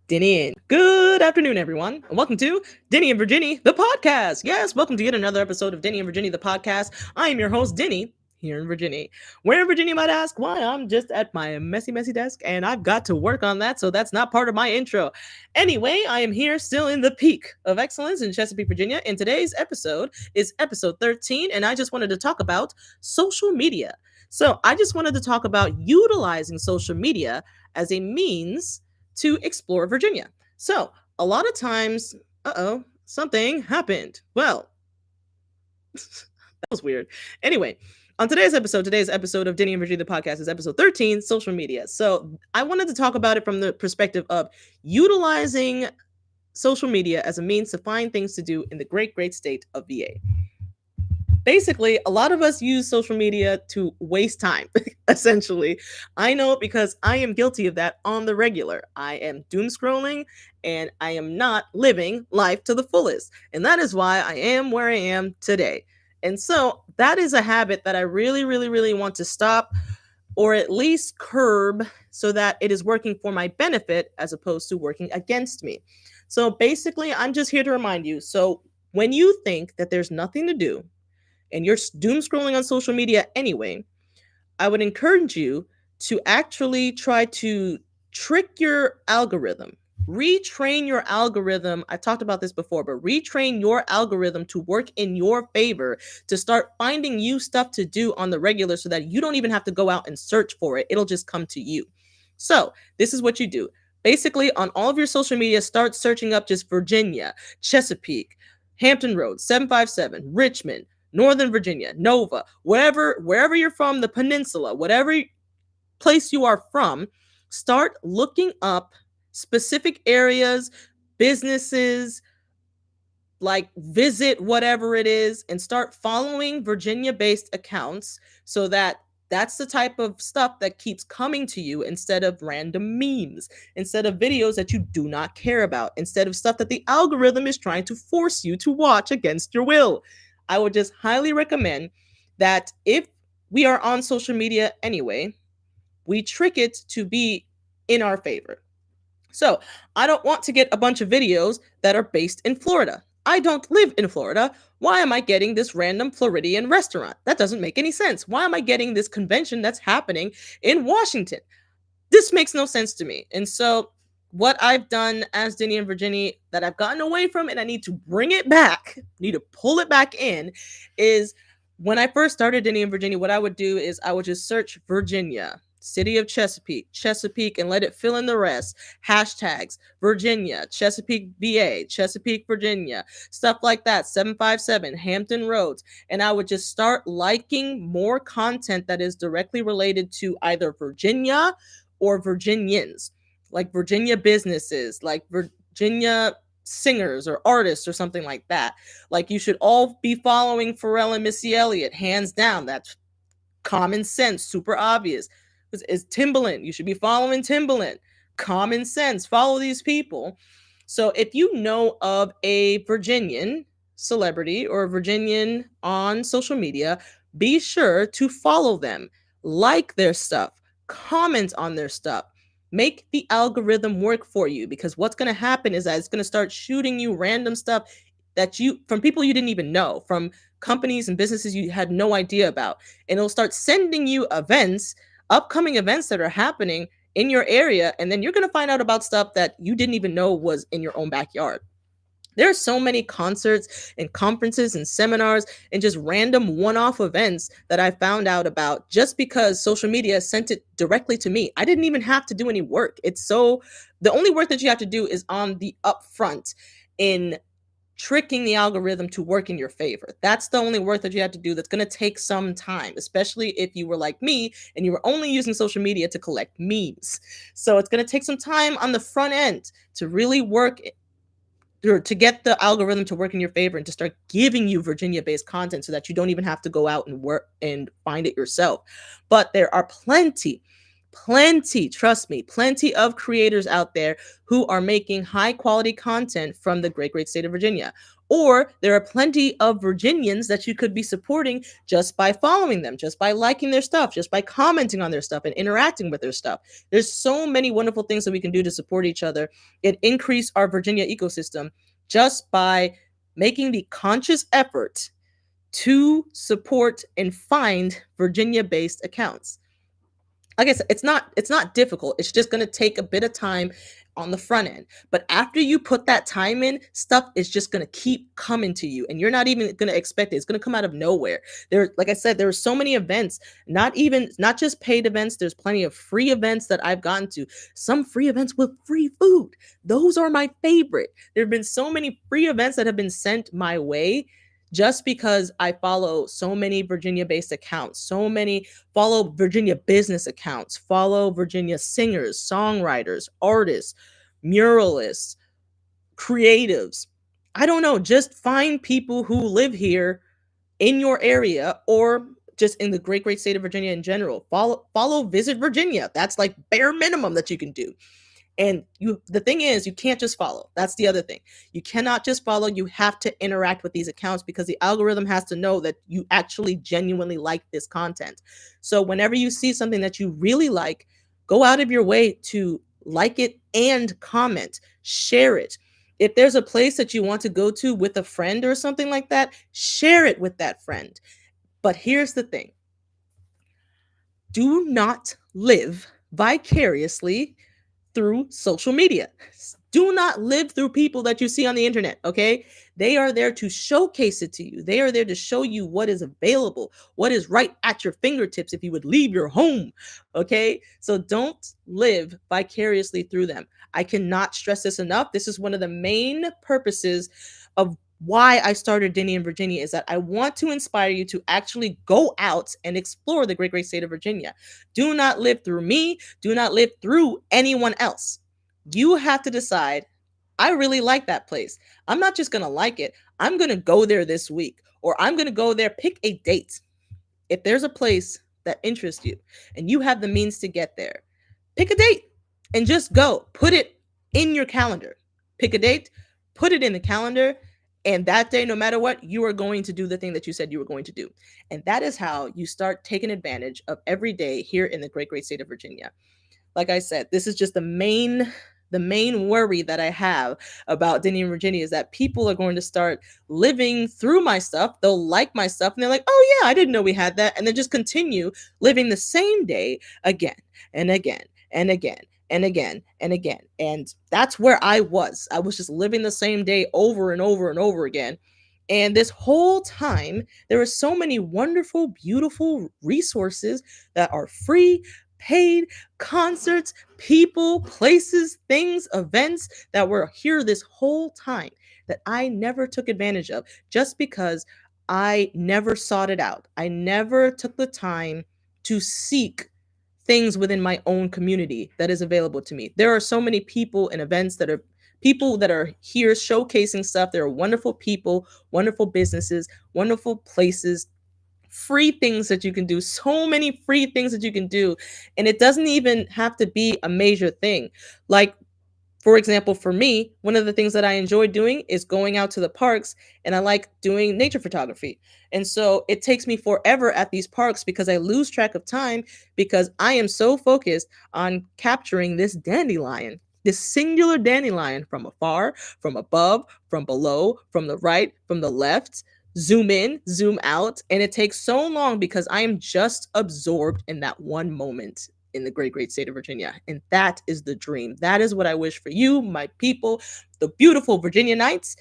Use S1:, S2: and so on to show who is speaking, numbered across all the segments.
S1: Dinnie. Good afternoon, everyone, and welcome to Dinnie and Virginnie, the podcast. Yes, welcome to yet another episode of Dinnie and Virginnie, the podcast. I am your host, Dinnie, here in Virginia. Where in Virginia, you might ask? Why, I'm just at my messy desk, and I've got to work on that, so that's not part of my intro. Anyway, I am here still in the peak of excellence in Chesapeake, Virginia, and today's episode is episode 13, and I just wanted to talk about social media. So I just wanted to talk about utilizing social media as a means to explore Virginia. So, a lot of times, something happened. Well, that was weird. Anyway, on today's episode of Dinnie and Virginia, the podcast, is episode 13, social media. So, I wanted to talk about it from the perspective of utilizing social media as a means to find things to do in the great state of VA. Basically, a lot of us use social media to waste time, essentially. I know it because I am guilty of that on the regular. I am doom scrolling and I am not living life to the fullest. And that is why I am where I am today. And so that is a habit that I really want to stop or at least curb so that it is working for my benefit as opposed to working against me. So basically, I'm just here to remind you. So when you think that there's nothing to do, and you're doom scrolling on social media anyway, I would encourage you to actually try to trick your algorithm. Retrain your algorithm. I talked about this before, but retrain your algorithm to work in your favor, to start finding you stuff to do on the regular so that you don't even have to go out and search for it. It'll just come to you. So, this is what you do. Basically, on all of your social media, start searching up just Virginia, Chesapeake, Hampton Roads, 757, Richmond, Northern Virginia, Nova, wherever you're from, the peninsula, whatever place you are from, start looking up specific areas, businesses, like visit whatever it is, and start following Virginia-based accounts so that that's the type of stuff that keeps coming to you instead of random memes, instead of videos that you do not care about, instead of stuff that the algorithm is trying to force you to watch against your will. I would just highly recommend that if we are on social media anyway, we trick it to be in our favor. So I don't want to get a bunch of videos that are based in Florida. I don't live in Florida. Why am I getting this random Floridian restaurant? That doesn't make any sense. Why am I getting this convention that's happening in Washington? This makes no sense to me. And so what I've done as Dinnie and Virginie that I've gotten away from and I need to bring it back, need to pull it back in, is when I first started Dinnie and Virginie, what I would do is I would just search Virginia, city of Chesapeake, and let it fill in the rest. Hashtags, Virginia, Chesapeake, VA, Chesapeake, Virginia, stuff like that, 757, Hampton Roads. And I would just start liking more content that is directly related to either Virginia or Virginians, like Virginia businesses, like Virginia singers or artists or something like that. Like you should all be following Pharrell and Missy Elliott, hands down. That's common sense, super obvious. Is Timbaland. You should be following Timbaland. Common sense. Follow these people. So if you know of a Virginian celebrity or a Virginian on social media, be sure to follow them, like their stuff, comment on their stuff. Make the algorithm work for you, because what's going to happen is that it's going to start shooting you random stuff that you from people you didn't even know, from companies and businesses you had no idea about. And it'll start sending you upcoming events that are happening in your area, and then you're going to find out about stuff that you didn't even know was in your own backyard. There are so many concerts and conferences and seminars and just random one-off events that I found out about just because social media sent it directly to me. I didn't even have to do any work. The only work that you have to do is on the upfront in tricking the algorithm to work in your favor. That's the only work that you have to do that's going to take some time, especially if you were like me and you were only using social media to collect memes. So it's going to take some time on the front end to really work or to get the algorithm to work in your favor and to start giving you Virginia-based content so that you don't even have to go out and work and find it yourself. But there are plenty plenty, trust me, plenty of creators out there who are making high quality content from the great, great state of Virginia. Or there are plenty of Virginians that you could be supporting just by following them, just by liking their stuff, just by commenting on their stuff and interacting with their stuff. There's so many wonderful things that we can do to support each other and increase our Virginia ecosystem just by making the conscious effort to support and find Virginia-based accounts. Like I said, it's not difficult. It's just going to take a bit of time on the front end. But after you put that time in, stuff is just going to keep coming to you and you're not even going to expect it. It's going to come out of nowhere. There, like I said, there are so many events, not just paid events. There's plenty of free events that I've gotten to. Some free events with free food. Those are my favorite. There have been so many free events that have been sent my way just because I follow so many Virginia-based accounts, so many follow Virginia business accounts, follow Virginia singers, songwriters, artists, muralists, creatives. I don't know, just find people who live here in your area or just in the great, great state of Virginia in general. Follow Visit Virginia. That's like bare minimum that you can do. And the thing is, you can't just follow. That's the other thing. You cannot just follow. You have to interact with these accounts because the algorithm has to know that you actually genuinely like this content. So whenever you see something that you really like, go out of your way to like it and comment, share it. If there's a place that you want to go to with a friend or something like that, share it with that friend. But here's the thing. Do not live vicariously through social media. Do not live through people that you see on the internet, okay? They are there to showcase it to you. They are there to show you what is available, what is right at your fingertips if you would leave your home, okay? So don't live vicariously through them. I cannot stress this enough. This is one of the main purposes of why I started Dinnie in Virginia is that I want to inspire you to actually go out and explore the great, great state of Virginia. Do not live through me. Do not live through anyone else. You have to decide, I really like that place. I'm not just going to like it. I'm going to go there this week, or I'm going to go there, pick a date. If there's a place that interests you and you have the means to get there, pick a date and just go. Put it in your calendar. Pick a date, put it in the calendar, and that day, no matter what, you are going to do the thing that you said you were going to do. And that is how you start taking advantage of every day here in the great, great state of Virginia. Like I said, this is just the main worry that I have about Dinnie and Virginia is that people are going to start living through my stuff. They'll like my stuff and they're like, oh yeah, I didn't know we had that. And then just continue living the same day again and again and again and again and again. And that's where I was. I was just living the same day over and over and over again. And this whole time, there are so many wonderful, beautiful resources that are free, paid, concerts, people, places, things, events that were here this whole time that I never took advantage of just because I never sought it out. I never took the time to seek things within my own community that is available to me. There are so many people and events that are people that are here showcasing stuff. There are wonderful people, wonderful businesses, wonderful places, free things that you can do, so many free things that you can do. And it doesn't even have to be a major thing. Like, for example, for me, one of the things that I enjoy doing is going out to the parks and I like doing nature photography. And so it takes me forever at these parks because I lose track of time because I am so focused on capturing this dandelion, this singular dandelion from afar, from above, from below, from the right, from the left, zoom in, zoom out. And it takes so long because I am just absorbed in that one moment in the great, great state of Virginia. And that is the dream. That is what I wish for you, my people, the beautiful Virginia Knights,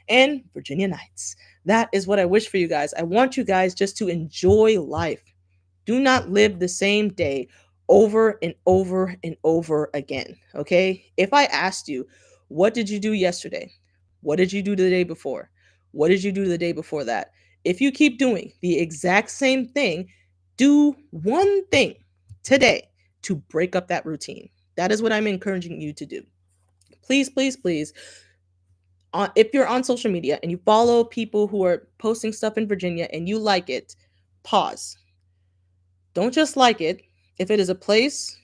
S1: and Virginia Knights. That is what I wish for you guys. I want you guys just to enjoy life. Do not live the same day over and over and over again. Okay. If I asked you, what did you do yesterday? What did you do the day before? What did you do the day before that? If you keep doing the exact same thing, do one thing today to break up that routine. That is what I'm encouraging you to do. Please, please, please. If you're on social media and you follow people who are posting stuff in Virginia and you like it, pause. Don't just like it. If it is a place,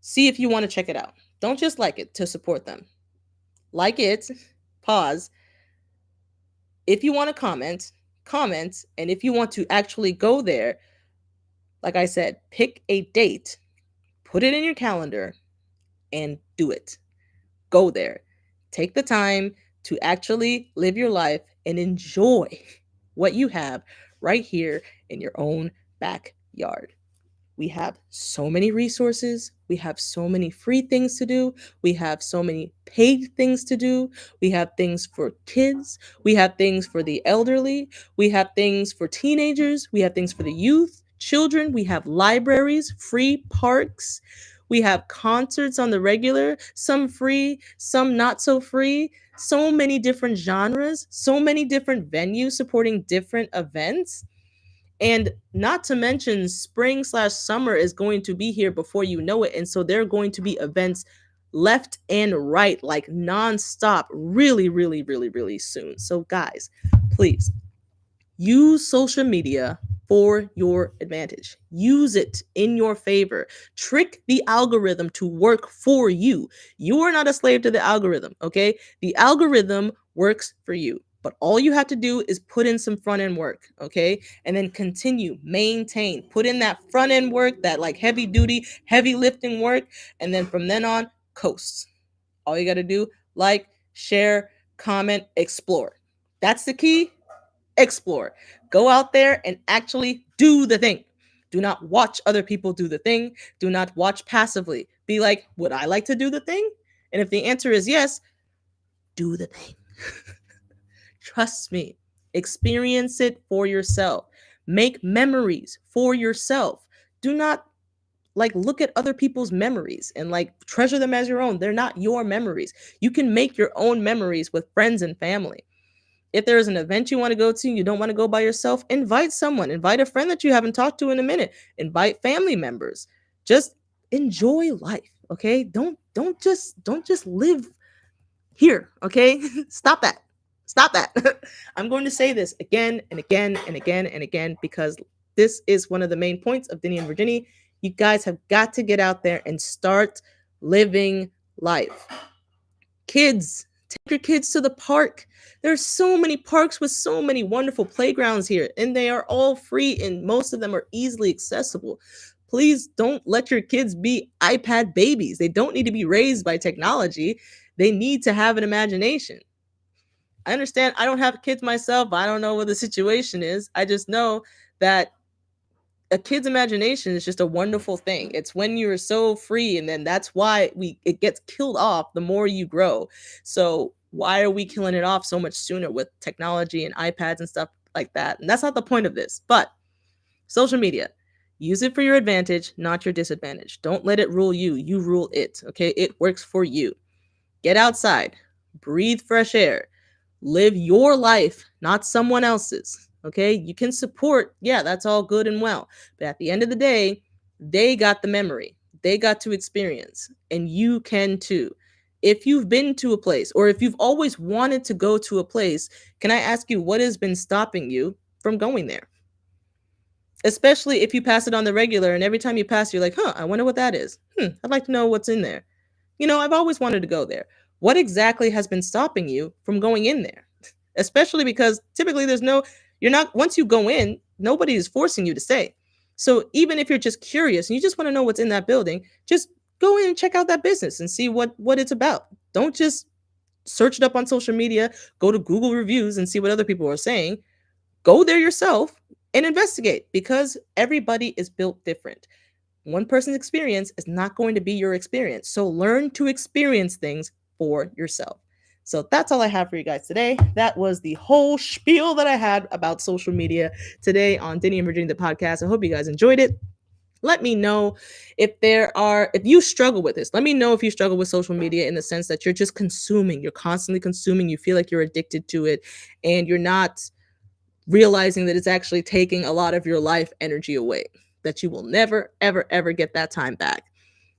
S1: see if you want to check it out. Don't just like it to support them. Like it, pause. If you want to comment, comment. And if you want to actually go there, like I said, pick a date, put it in your calendar, and do it. Go there. Take the time to actually live your life and enjoy what you have right here in your own backyard. We have so many resources. We have so many free things to do. We have so many paid things to do. We have things for kids. We have things for the elderly. We have things for teenagers. We have things for the youth, children. We have libraries, free parks. We have concerts on the regular, some free, some not so free. So many different genres, so many different venues supporting different events. And not to mention, spring/summer is going to be here before you know it. And so there are going to be events left and right, like nonstop, really, really, really, really soon. So, guys, please use social media for your advantage. Use it in your favor. Trick the algorithm to work for you. You are not a slave to the algorithm, okay? The algorithm works for you. But all you have to do is put in some front end work, okay? And then continue, maintain, put in that front end work, that like heavy duty, heavy lifting work. And then from then on, coast. All you got to do, like, share, comment, explore. That's the key. Explore. Go out there and actually do the thing. Do not watch other people do the thing. Do not watch passively. Be like, would I like to do the thing? And if the answer is yes, do the thing. Trust me. Experience it for yourself. Make memories for yourself. Do not like look at other people's memories and like treasure them as your own. They're not your memories. You can make your own memories with friends and family. If there is an event you want to go to, you don't want to go by yourself, invite someone. Invite a friend that you haven't talked to in a minute. Invite family members. Just enjoy life, okay? Don't just live here, okay? Stop that. Stop that. I'm going to say this again and again and again and again because this is one of the main points of Dinnie and Virginnie. You guys have got to get out there and start living life. Kids, take your kids to the park. There's so many parks with so many wonderful playgrounds here, and they are all free, and most of them are easily accessible. Please don't let your kids be iPad babies. They don't need to be raised by technology. They need to have an imagination. I understand I don't have kids myself. I don't know what the situation is. I just know that a kid's imagination is just a wonderful thing. It's when you're so free, and then that's why it gets killed off the more you grow. So why are we killing it off so much sooner with technology and iPads and stuff like that? And that's not the point of this. But social media, use it for your advantage, not your disadvantage. Don't let it rule you. You rule it. Okay, it works for you. Get outside, breathe fresh air, live your life, not someone else's. Okay, you can support, yeah, that's all good and well. But at the end of the day, they got the memory, they got to experience, and you can too. If you've been to a place or if you've always wanted to go to a place, can I ask you what has been stopping you from going there? Especially if you pass it on the regular and every time you pass, you're like, huh, I wonder what that is. I'd like to know what's in there. I've always wanted to go there. What exactly has been stopping you from going in there? Especially because typically you're not, once you go in, nobody is forcing you to stay. So even if you're just curious and you just want to know what's in that building, just go in and check out that business and see what it's about. Don't just search it up on social media, go to Google reviews and see what other people are saying. Go there yourself and investigate because everybody is built different. One person's experience is not going to be your experience. So learn to experience things for yourself. So that's all I have for you guys today. That was the whole spiel that I had about social media today on Dinnie and Virginnie the podcast. I hope you guys enjoyed it. Let me know if you struggle with this. Let me know if you struggle with social media in the sense that you're just consuming, you're constantly consuming, you feel like you're addicted to it, and you're not realizing that it's actually taking a lot of your life energy away, that you will never, ever, ever get that time back.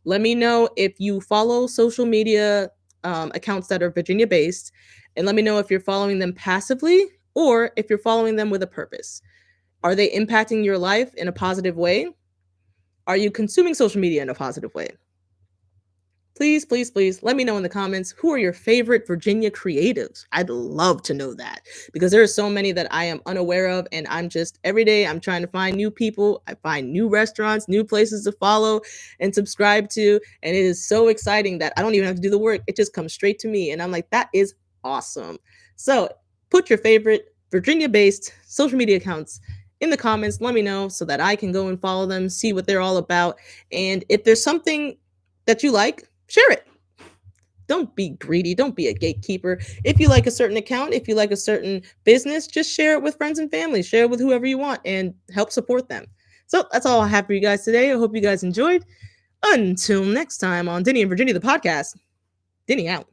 S1: Let me know if you follow social media accounts that are Virginia based, and let me know if you're following them passively or if you're following them with a purpose. Are they impacting your life in a positive way? Are you consuming social media in a positive way? Please, please, please let me know in the comments who are your favorite Virginia creatives. I'd love to know that because there are so many that I am unaware of. And I'm just every day I'm trying to find new people. I find new restaurants, new places to follow and subscribe to. And it is so exciting that I don't even have to do the work. It just comes straight to me. And I'm like, that is awesome. So put your favorite Virginia based social media accounts in the comments. Let me know so that I can go and follow them, see what they're all about. And if there's something that you like, share it. Don't be greedy. Don't be a gatekeeper. If you like a certain account, if you like a certain business, just share it with friends and family. Share it with whoever you want and help support them. So that's all I have for you guys today. I hope you guys enjoyed. Until next time on Dinnie and Virginie, the podcast, Dinnie out.